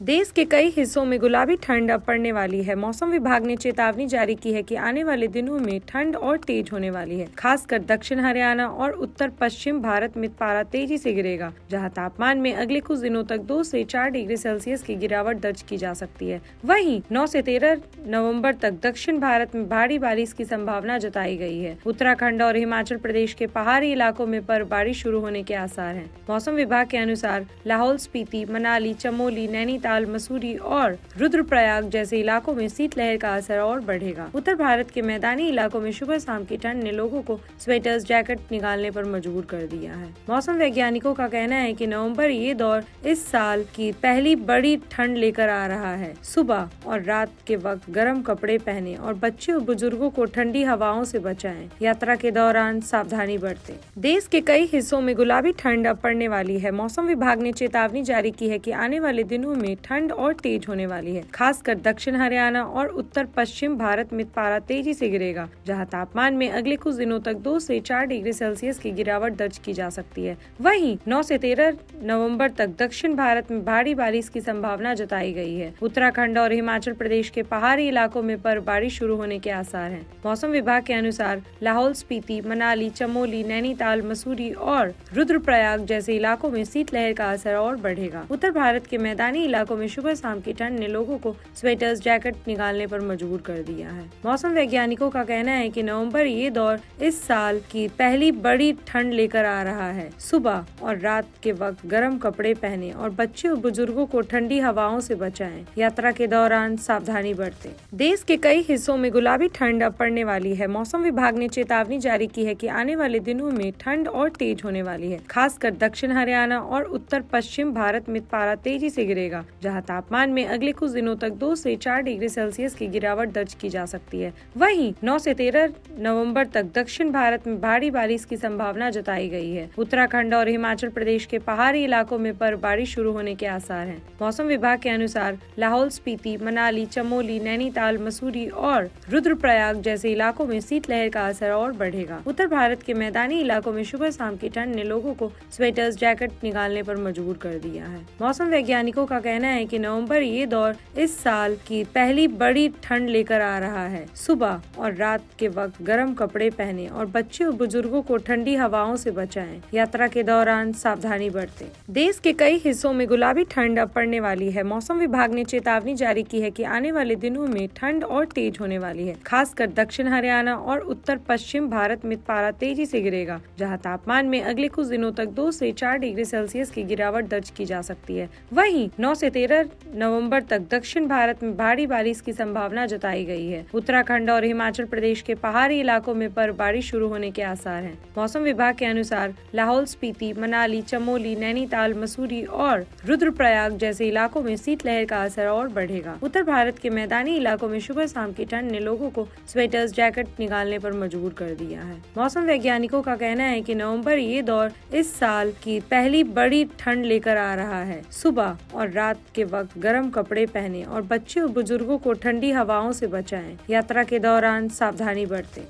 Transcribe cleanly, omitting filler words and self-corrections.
देश के कई हिस्सों में गुलाबी ठंड अब पड़ने वाली है। मौसम विभाग ने चेतावनी जारी की है कि आने वाले दिनों में ठंड और तेज होने वाली है। खासकर दक्षिण हरियाणा और उत्तर पश्चिम भारत में पारा तेजी से गिरेगा, जहां तापमान में अगले कुछ दिनों तक 2 से 4 डिग्री सेल्सियस की गिरावट दर्ज की जा सकती है। वहीं 9 से 13 नवम्बर तक दक्षिण भारत में भारी बारिश की संभावना जताई गई है। उत्तराखंड और हिमाचल प्रदेश के पहाड़ी इलाकों में बर्फबारी शुरू होने के आसार हैं। मौसम विभाग के अनुसार लाहौल स्पीति, मनाली, चमोली, नैनीताल, मसूरी और रुद्रप्रयाग जैसे इलाकों में शीतलहर का असर और बढ़ेगा। उत्तर भारत के मैदानी इलाकों में सुबह शाम की ठंड ने लोगों को स्वेटर्स, जैकेट निकालने पर मजबूर कर दिया है। मौसम वैज्ञानिकों का कहना है कि नवंबर ये दौर इस साल की पहली बड़ी ठंड लेकर आ रहा है। सुबह और रात के वक्त गर्म कपड़े पहने और बच्चे और बुजुर्गों को ठंडी हवाओं से बचाएं। यात्रा के दौरान सावधानी बरतें। देश के कई हिस्सों में गुलाबी ठंड अब पड़ने वाली है। मौसम विभाग ने चेतावनी जारी की है कि आने वाले दिनों में ठंड और तेज होने वाली है। खासकर दक्षिण हरियाणा और उत्तर पश्चिम भारत में पारा तेजी से गिरेगा, जहां तापमान में अगले कुछ दिनों तक 2 से 4 डिग्री सेल्सियस की गिरावट दर्ज की जा सकती है। वहीं 9 से 13 नवंबर तक दक्षिण भारत में भारी बारिश की संभावना जताई गई है। उत्तराखंड और हिमाचल प्रदेश के पहाड़ी इलाकों में बर्फबारी शुरू होने के आसार हैं। मौसम विभाग के अनुसार लाहौल स्पीति, मनाली, चमोली, नैनीताल, मसूरी और रुद्रप्रयाग जैसे इलाकों में शीतलहर का असर और बढ़ेगा। उत्तर भारत के मैदानी इलाकों में सुबह शाम की ठंड ने लोगों को स्वेटर्स, जैकेट निकालने पर मजबूर कर दिया है। मौसम वैज्ञानिकों का कहना है कि नवंबर ये दौर इस साल की पहली बड़ी ठंड लेकर आ रहा है। सुबह और रात के वक्त गर्म कपड़े पहने और बच्चे और बुजुर्गों को ठंडी हवाओं से बचाएं। यात्रा के दौरान सावधानी बरतें। देश के कई हिस्सों में गुलाबी ठंड अब पड़ने वाली है। मौसम विभाग ने चेतावनी जारी की है कि आने वाले दिनों में ठंड और तेज होने वाली है। खासकर दक्षिण हरियाणा और उत्तर पश्चिम भारत में पारा तेजी से गिरेगा, जहां तापमान में अगले कुछ दिनों तक 2 से 4 डिग्री सेल्सियस की गिरावट दर्ज की जा सकती है। वहीं 9 से 13 नवंबर तक दक्षिण भारत में भारी बारिश की संभावना जताई गई है। उत्तराखंड और हिमाचल प्रदेश के पहाड़ी इलाकों में बर्फबारी शुरू होने के आसार हैं। मौसम विभाग के अनुसार लाहौल स्पीति, मनाली, चमोली, नैनीताल, मसूरी और रुद्रप्रयाग जैसे इलाकों में शीतलहर का असर और बढ़ेगा। उत्तर भारत के मैदानी इलाकों में सुबह शाम की ठंड ने लोगों को स्वेटर्स, जैकेट निकालने पर मजबूर कर दिया है। मौसम वैज्ञानिकों का कहना है कि नवंबर ये दौर इस साल की पहली बड़ी ठंड लेकर आ रहा है। सुबह और रात के वक्त गर्म कपड़े पहने और बच्चे और बुजुर्गों को ठंडी हवाओं से बचाएं। यात्रा के दौरान सावधानी बरतें। देश के कई हिस्सों में गुलाबी ठंड अब पड़ने वाली है। मौसम विभाग ने चेतावनी जारी की है कि आने वाले दिनों में ठंड और तेज होने वाली है। खासकर दक्षिण हरियाणा और उत्तर पश्चिम भारत में पारा तेजी से गिरेगा, जहां तापमान में अगले कुछ दिनों तक 2 से 4 डिग्री सेल्सियस की गिरावट दर्ज की जा सकती है। वहीं 9 से 13 नवंबर तक दक्षिण भारत में भारी बारिश की संभावना जताई गई है। उत्तराखंड और हिमाचल प्रदेश के पहाड़ी इलाकों में बर्फबारी शुरू होने के आसार हैं। मौसम विभाग के अनुसार लाहौल स्पीति, मनाली, चमोली, नैनीताल, मसूरी और रुद्रप्रयाग जैसे इलाकों में शीतलहर का असर और बढ़ेगा। उत्तर भारत के मैदानी इलाकों में सुबह शाम की ठंड ने लोगों को स्वेटर्स, जैकेट निकालने पर मजबूर कर दिया है। मौसम वैज्ञानिकों का कहना है कि नवंबर ये दौर इस साल की पहली बड़ी ठंड लेकर आ रहा है। सुबह और रात के वक्त गर्म कपड़े पहने और बच्चे और बुजुर्गों को ठंडी हवाओं से बचाएं। यात्रा के दौरान सावधानी बरतें।